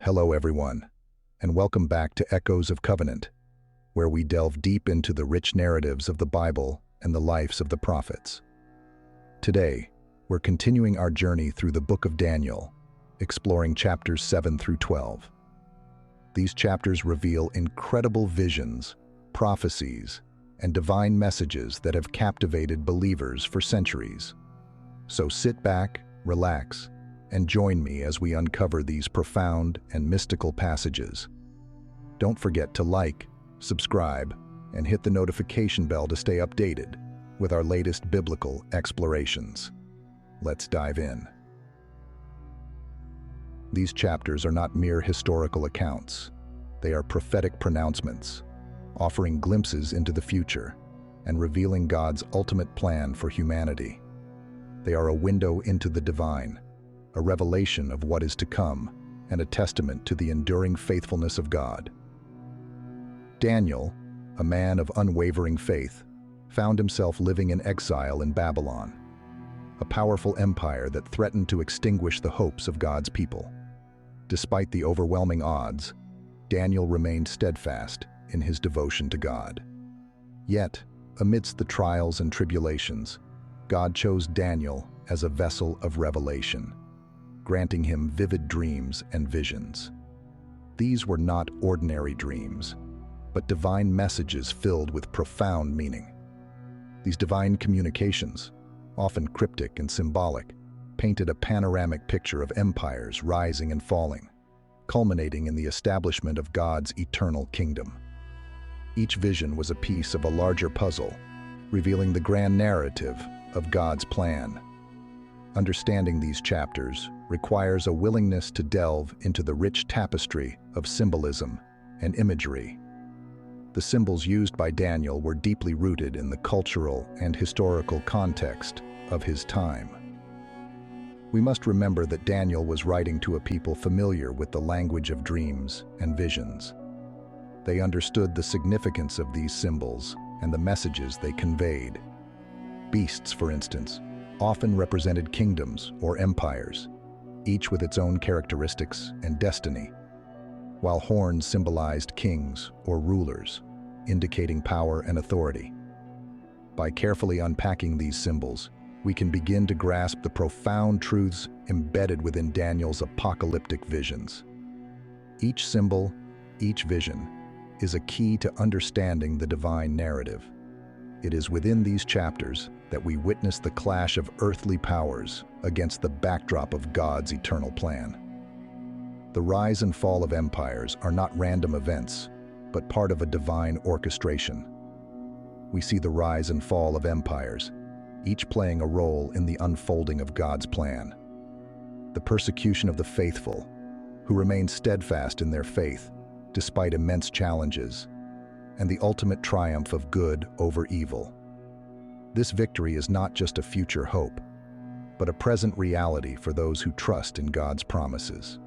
Hello everyone, and welcome back to Echoes of Covenant, where we delve deep into the rich narratives of the Bible and the lives of the prophets. Today, we're continuing our journey through the book of Daniel, exploring chapters 7 through 12. These chapters reveal incredible visions, prophecies, and divine messages that have captivated believers for centuries. So sit back, relax, and join me as we uncover these profound and mystical passages. Don't forget to like, subscribe, and hit the notification bell to stay updated with our latest biblical explorations. Let's dive in. These chapters are not mere historical accounts. They are prophetic pronouncements, offering glimpses into the future and revealing God's ultimate plan for humanity. They are a window into the divine, a revelation of what is to come, and a testament to the enduring faithfulness of God. Daniel, a man of unwavering faith, found himself living in exile in Babylon, a powerful empire that threatened to extinguish the hopes of God's people. Despite the overwhelming odds, Daniel remained steadfast in his devotion to God. Yet, amidst the trials and tribulations, God chose Daniel as a vessel of revelation, granting him vivid dreams and visions. These were not ordinary dreams, but divine messages filled with profound meaning. These divine communications, often cryptic and symbolic, painted a panoramic picture of empires rising and falling, culminating in the establishment of God's eternal kingdom. Each vision was a piece of a larger puzzle, revealing the grand narrative of God's plan. Understanding these chapters requires a willingness to delve into the rich tapestry of symbolism and imagery. The symbols used by Daniel were deeply rooted in the cultural and historical context of his time. We must remember that Daniel was writing to a people familiar with the language of dreams and visions. They understood the significance of these symbols and the messages they conveyed. Beasts, for instance, often represented kingdoms or empires, each with its own characteristics and destiny, while horns symbolized kings or rulers, indicating power and authority. By carefully unpacking these symbols, we can begin to grasp the profound truths embedded within Daniel's apocalyptic visions. Each symbol, each vision, is a key to understanding the divine narrative. It is within these chapters that we witness the clash of earthly powers against the backdrop of God's eternal plan. The rise and fall of empires are not random events, but part of a divine orchestration. We see the rise and fall of empires, each playing a role in the unfolding of God's plan. The persecution of the faithful, who remain steadfast in their faith despite immense challenges, and the ultimate triumph of good over evil. This victory is not just a future hope, but a present reality for those who trust in God's promises.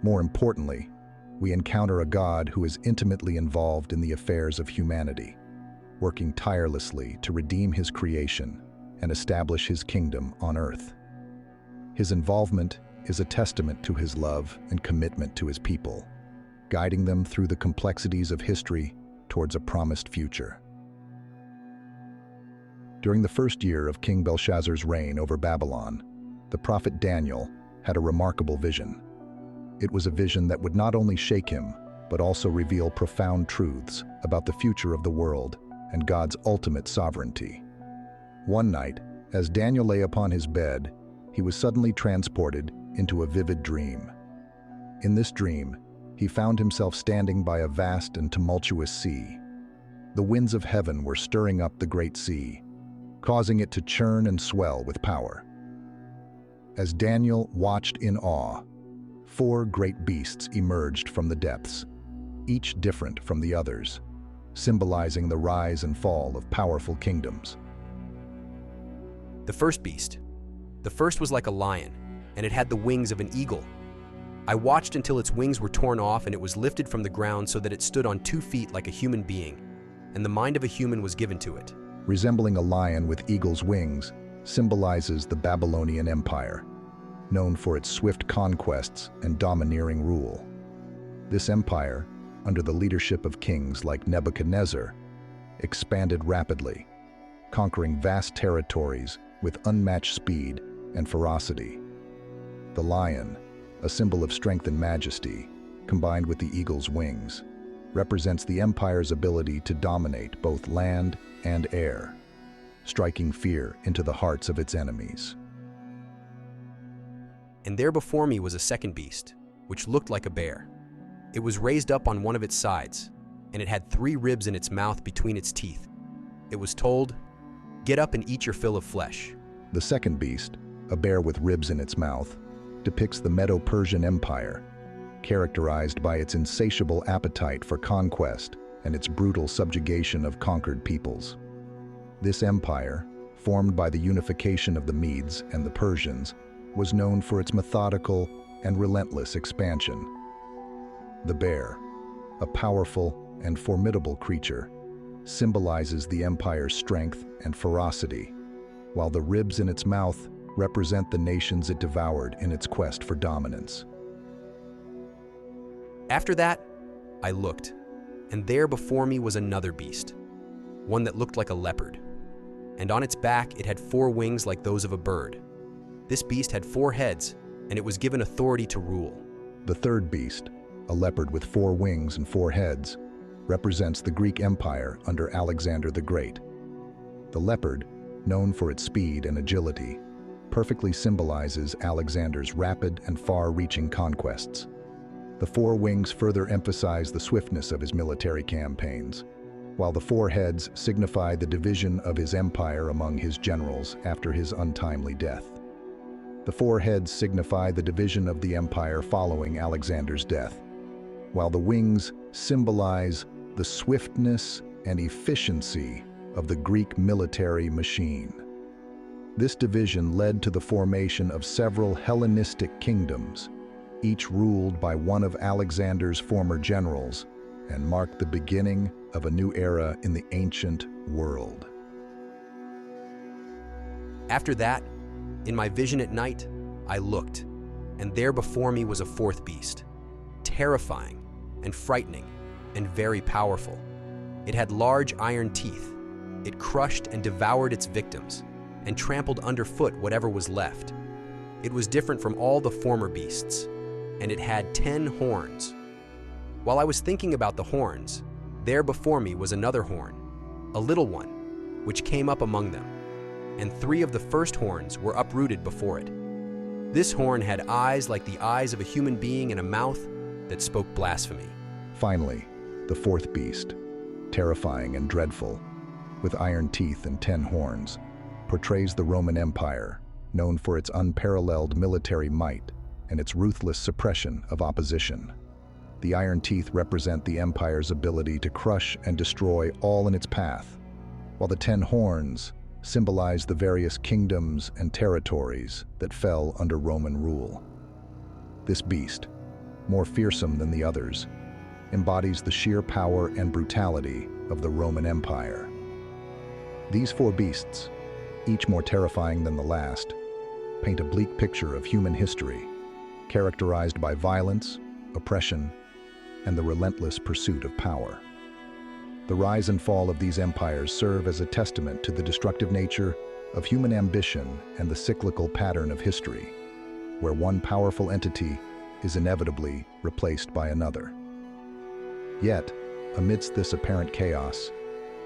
More importantly, we encounter a God who is intimately involved in the affairs of humanity, working tirelessly to redeem his creation and establish his kingdom on earth. His involvement is a testament to his love and commitment to his people, guiding them through the complexities of history towards a promised future. During the first year of King Belshazzar's reign over Babylon, the prophet Daniel had a remarkable vision. It was a vision that would not only shake him, but also reveal profound truths about the future of the world and God's ultimate sovereignty. One night, as Daniel lay upon his bed, he was suddenly transported into a vivid dream. In this dream, he found himself standing by a vast and tumultuous sea. The winds of heaven were stirring up the great sea, causing it to churn and swell with power. As Daniel watched in awe, 4 great beasts emerged from the depths, each different from the others, symbolizing the rise and fall of powerful kingdoms. The first beast. The first was like a lion, and it had the wings of an eagle. I watched until its wings were torn off and it was lifted from the ground so that it stood on 2 feet like a human being, and the mind of a human was given to it. Resembling a lion with eagle's wings, symbolizes the Babylonian Empire. known for its swift conquests and domineering rule. This empire, under the leadership of kings like Nebuchadnezzar, expanded rapidly, conquering vast territories with unmatched speed and ferocity. The lion, a symbol of strength and majesty, combined with the eagle's wings, represents the empire's ability to dominate both land and air, striking fear into the hearts of its enemies. And there before me was a second beast, which looked like a bear. It was raised up on one of its sides, and it had 3 ribs in its mouth between its teeth. It was told, "Get up and eat your fill of flesh." The second beast, a bear with ribs in its mouth, depicts the Medo-Persian Empire, characterized by its insatiable appetite for conquest and its brutal subjugation of conquered peoples. This empire, formed by the unification of the Medes and the Persians, was known for its methodical and relentless expansion. The bear, a powerful and formidable creature, symbolizes the empire's strength and ferocity, while the ribs in its mouth represent the nations it devoured in its quest for dominance. After that, I looked, and there before me was another beast, one that looked like a leopard, and on its back it had 4 wings like those of a bird. This beast had 4 heads, and it was given authority to rule. The third beast, a leopard with 4 wings and 4 heads, represents the Greek Empire under Alexander the Great. The leopard, known for its speed and agility, perfectly symbolizes Alexander's rapid and far-reaching conquests. The 4 wings further emphasize the swiftness of his military campaigns, while the 4 heads signify the division of his empire among his generals after his untimely death. The 4 heads signify the division of the empire following Alexander's death, while the wings symbolize the swiftness and efficiency of the Greek military machine. This division led to the formation of several Hellenistic kingdoms, each ruled by one of Alexander's former generals, and marked the beginning of a new era in the ancient world. After that, in my vision at night, I looked, and there before me was a 4th beast, terrifying and frightening and very powerful. It had large iron teeth. It crushed and devoured its victims, and trampled underfoot whatever was left. It was different from all the former beasts, and it had 10 horns. While I was thinking about the horns, there before me was another horn, a little one, which came up among them, and 3 of the first horns were uprooted before it. This horn had eyes like the eyes of a human being and a mouth that spoke blasphemy. Finally, the 4th beast, terrifying and dreadful, with iron teeth and 10 horns, portrays the Roman Empire, known for its unparalleled military might and its ruthless suppression of opposition. The iron teeth represent the empire's ability to crush and destroy all in its path, while the 10 horns symbolize the various kingdoms and territories that fell under Roman rule. This beast, more fearsome than the others, embodies the sheer power and brutality of the Roman Empire. These 4 beasts, each more terrifying than the last, paint a bleak picture of human history, characterized by violence, oppression, and the relentless pursuit of power. The rise and fall of these empires serve as a testament to the destructive nature of human ambition and the cyclical pattern of history, where one powerful entity is inevitably replaced by another. Yet, amidst this apparent chaos,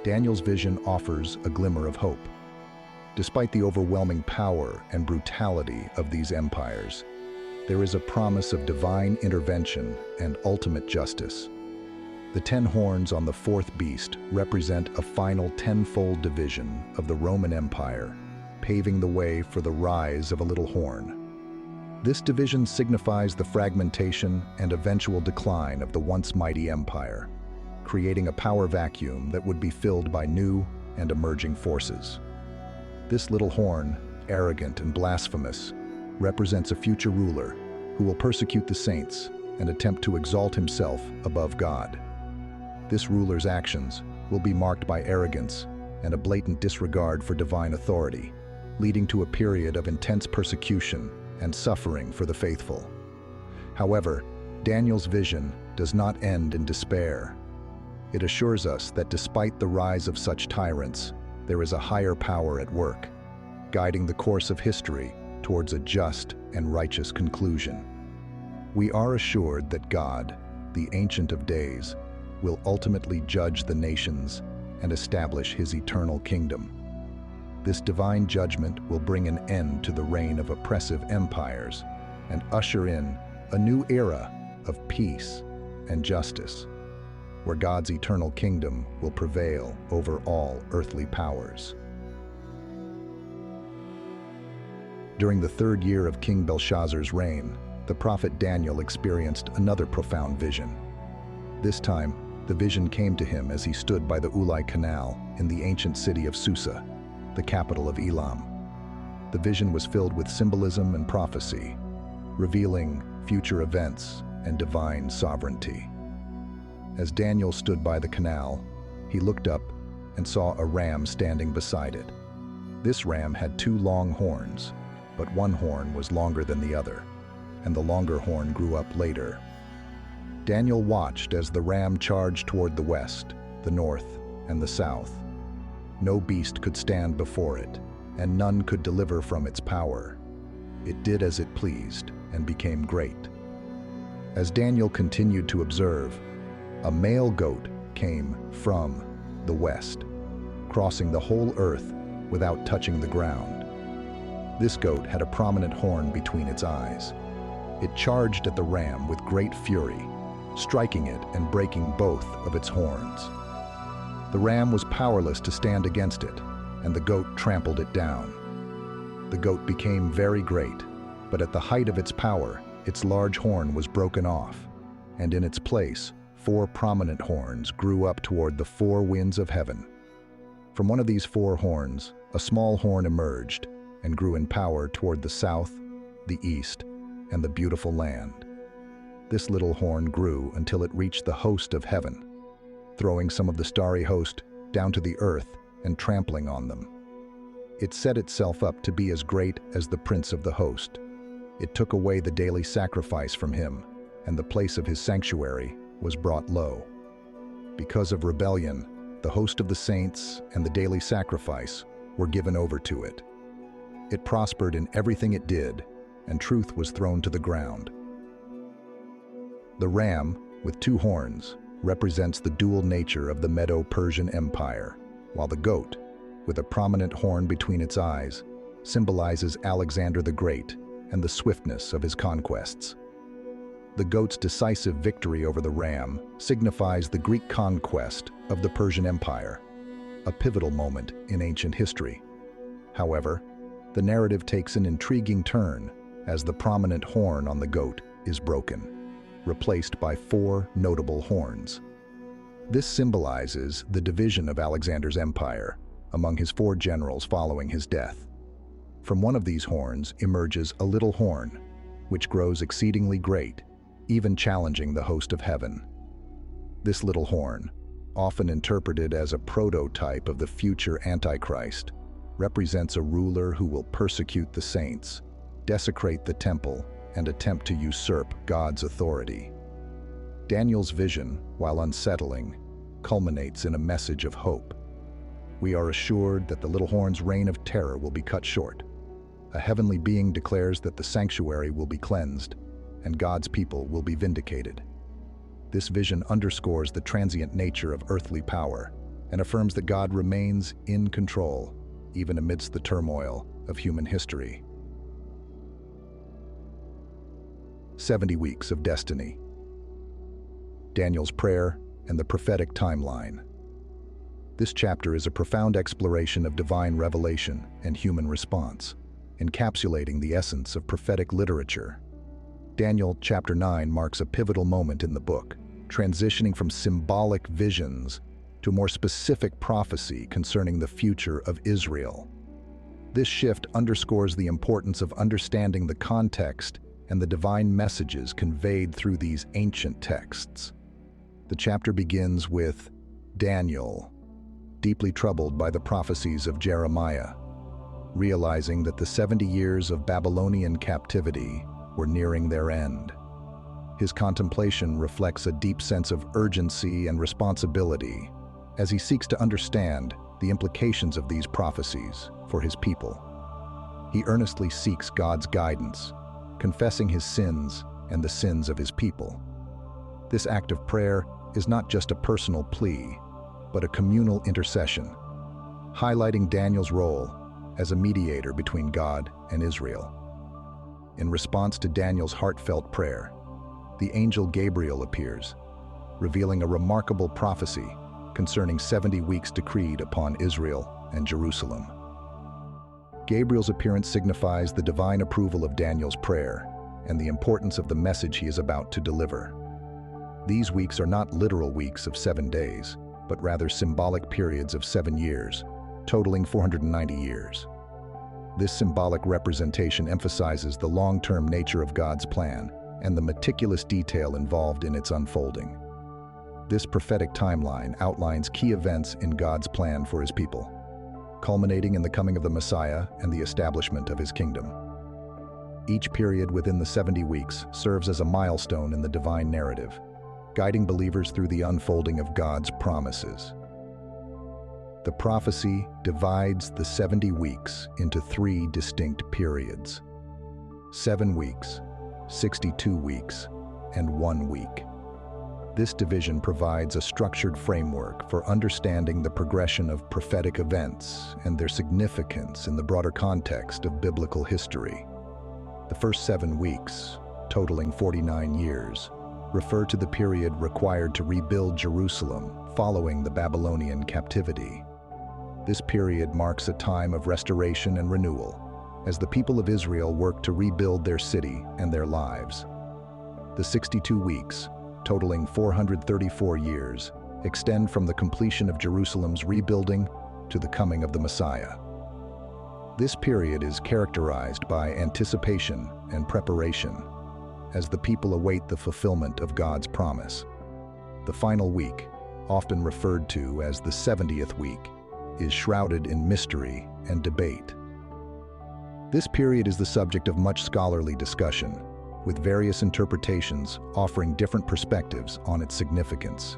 Daniel's vision offers a glimmer of hope. Despite the overwhelming power and brutality of these empires, there is a promise of divine intervention and ultimate justice. The 10 horns on the 4th beast represent a final 10-fold division of the Roman Empire, paving the way for the rise of a little horn. This division signifies the fragmentation and eventual decline of the once mighty empire, creating a power vacuum that would be filled by new and emerging forces. This little horn, arrogant and blasphemous, represents a future ruler who will persecute the saints and attempt to exalt himself above God. This ruler's actions will be marked by arrogance and a blatant disregard for divine authority, leading to a period of intense persecution and suffering for the faithful. However, Daniel's vision does not end in despair. It assures us that despite the rise of such tyrants, there is a higher power at work, guiding the course of history towards a just and righteous conclusion. We are assured that God, the Ancient of Days, will ultimately judge the nations and establish his eternal kingdom. This divine judgment will bring an end to the reign of oppressive empires and usher in a new era of peace and justice, where God's eternal kingdom will prevail over all earthly powers. During the third year of King Belshazzar's reign, the prophet Daniel experienced another profound vision. This time, the vision came to him as he stood by the Ulai Canal in the ancient city of Susa, the capital of Elam. The vision was filled with symbolism and prophecy, revealing future events and divine sovereignty. As Daniel stood by the canal, he looked up and saw a ram standing beside it. This ram had two long horns, but one horn was longer than the other, and the longer horn grew up later. Daniel watched as the ram charged toward the west, the north, and the south. No beast could stand before it, and none could deliver from its power. It did as it pleased and became great. As Daniel continued to observe, a male goat came from the west, crossing the whole earth without touching the ground. This goat had a prominent horn between its eyes. It charged at the ram with great fury, striking it and breaking both of its horns. The ram was powerless to stand against it, and the goat trampled it down. The goat became very great, but at the height of its power, its large horn was broken off, and in its place, 4 prominent horns grew up toward the 4 winds of heaven. From one of these 4 horns, a small horn emerged and grew in power toward the south, the east, and the beautiful land. This little horn grew until it reached the host of heaven, throwing some of the starry host down to the earth and trampling on them. It set itself up to be as great as the prince of the host. It took away the daily sacrifice from him, and the place of his sanctuary was brought low. Because of rebellion, the host of the saints and the daily sacrifice were given over to it. It prospered in everything it did, and truth was thrown to the ground. The ram, with 2 horns, represents the dual nature of the Medo-Persian Empire, while the goat, with a prominent horn between its eyes, symbolizes Alexander the Great and the swiftness of his conquests. The goat's decisive victory over the ram signifies the Greek conquest of the Persian Empire, a pivotal moment in ancient history. However, the narrative takes an intriguing turn as the prominent horn on the goat is broken, replaced by 4 notable horns. This symbolizes the division of Alexander's empire among his 4 generals following his death. From one of these horns emerges a little horn, which grows exceedingly great, even challenging the host of heaven. This little horn, often interpreted as a prototype of the future Antichrist, represents a ruler who will persecute the saints, desecrate the temple, and attempt to usurp God's authority. Daniel's vision, while unsettling, culminates in a message of hope. We are assured that the little horn's reign of terror will be cut short. A heavenly being declares that the sanctuary will be cleansed, and God's people will be vindicated. This vision underscores the transient nature of earthly power and affirms that God remains in control, even amidst the turmoil of human history. 70 Weeks of Destiny. Daniel's Prayer and the Prophetic Timeline. This chapter is a profound exploration of divine revelation and human response, encapsulating the essence of prophetic literature. Daniel chapter 9 marks a pivotal moment in the book, transitioning from symbolic visions to more specific prophecy concerning the future of Israel. This shift underscores the importance of understanding the context and the divine messages conveyed through these ancient texts. The chapter begins with Daniel, deeply troubled by the prophecies of Jeremiah. realizing that the 70 years of Babylonian captivity were nearing their end. His contemplation reflects a deep sense of urgency and responsibility as he seeks to understand the implications of these prophecies for his people. He earnestly seeks God's guidance, confessing his sins and the sins of his people. This act of prayer is not just a personal plea, but a communal intercession, highlighting Daniel's role as a mediator between God and Israel. In response to Daniel's heartfelt prayer, the angel Gabriel appears, revealing a remarkable prophecy concerning 70 weeks decreed upon Israel and Jerusalem. Gabriel's appearance signifies the divine approval of Daniel's prayer and the importance of the message he is about to deliver. These weeks are not literal weeks of 7 days, but rather symbolic periods of 7 years, totaling 490 years. This symbolic representation emphasizes the long-term nature of God's plan and the meticulous detail involved in its unfolding. This prophetic timeline outlines key events in God's plan for his people, culminating in the coming of the Messiah and the establishment of his kingdom. Each period within the 70 weeks serves as a milestone in the divine narrative, guiding believers through the unfolding of God's promises. The prophecy divides the 70 weeks into 3 distinct periods: 7 weeks, 62 weeks, and 1 week. This division provides a structured framework for understanding the progression of prophetic events and their significance in the broader context of biblical history. The first 7 weeks, totaling 49 years, refer to the period required to rebuild Jerusalem following the Babylonian captivity. This period marks a time of restoration and renewal, as the people of Israel work to rebuild their city and their lives. The 62 weeks, totaling 434 years, extend from the completion of Jerusalem's rebuilding to the coming of the Messiah. This period is characterized by anticipation and preparation, as the people await the fulfillment of God's promise. The final week, often referred to as the 70th week, is shrouded in mystery and debate. This period is the subject of much scholarly discussion, with various interpretations offering different perspectives on its significance.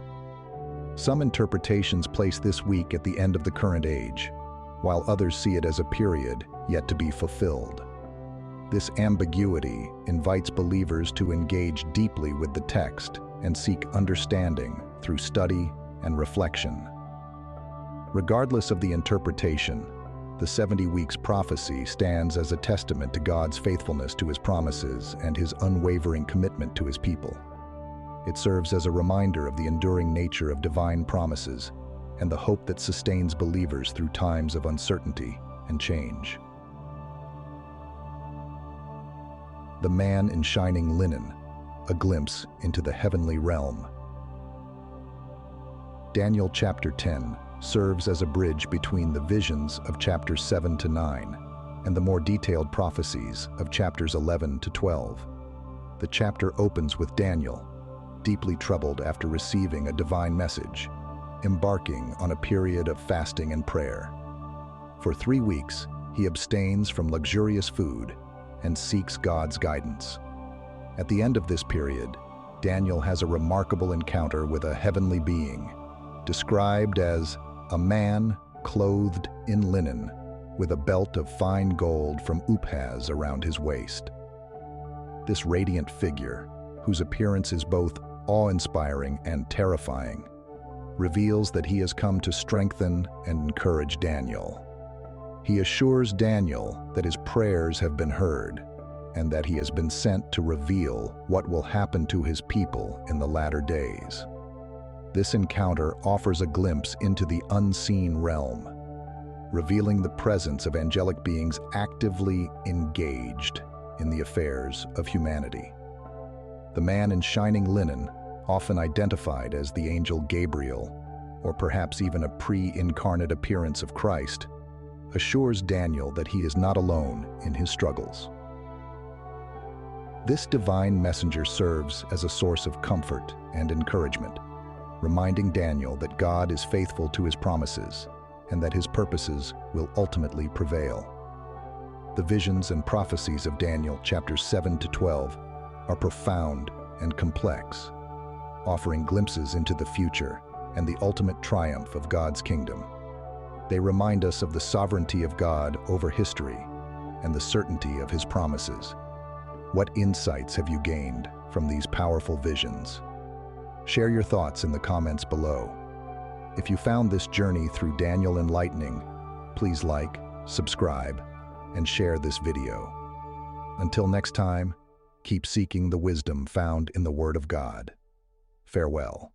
Some interpretations place this week at the end of the current age, while others see it as a period yet to be fulfilled. This ambiguity invites believers to engage deeply with the text and seek understanding through study and reflection. Regardless of the interpretation, the 70 weeks prophecy stands as a testament to God's faithfulness to his promises and his unwavering commitment to his people. It serves as a reminder of the enduring nature of divine promises and the hope that sustains believers through times of uncertainty and change. The man in shining linen, a glimpse into the heavenly realm. Daniel chapter 10 serves as a bridge between the visions of chapters 7 to 9 and the more detailed prophecies of chapters 11 to 12. The chapter opens with Daniel, deeply troubled after receiving a divine message, embarking on a period of fasting and prayer. For 3 weeks, he abstains from luxurious food and seeks God's guidance. At the end of this period, Daniel has a remarkable encounter with a heavenly being, described as a man clothed in linen, with a belt of fine gold from Uphaz around his waist. This radiant figure, whose appearance is both awe-inspiring and terrifying, reveals that he has come to strengthen and encourage Daniel. He assures Daniel that his prayers have been heard and that he has been sent to reveal what will happen to his people in the latter days. This encounter offers a glimpse into the unseen realm, revealing the presence of angelic beings actively engaged in the affairs of humanity. The man in shining linen, often identified as the angel Gabriel, or perhaps even a pre-incarnate appearance of Christ, assures Daniel that he is not alone in his struggles. This divine messenger serves as a source of comfort and encouragement, reminding Daniel that God is faithful to his promises and that his purposes will ultimately prevail. The visions and prophecies of Daniel chapters 7 to 12 are profound and complex, offering glimpses into the future and the ultimate triumph of God's kingdom. They remind us of the sovereignty of God over history and the certainty of His promises. What insights have you gained from these powerful visions? Share your thoughts in the comments below. If you found this journey through Daniel enlightening, please like, subscribe, and share this video. Until next time, keep seeking the wisdom found in the Word of God. Farewell.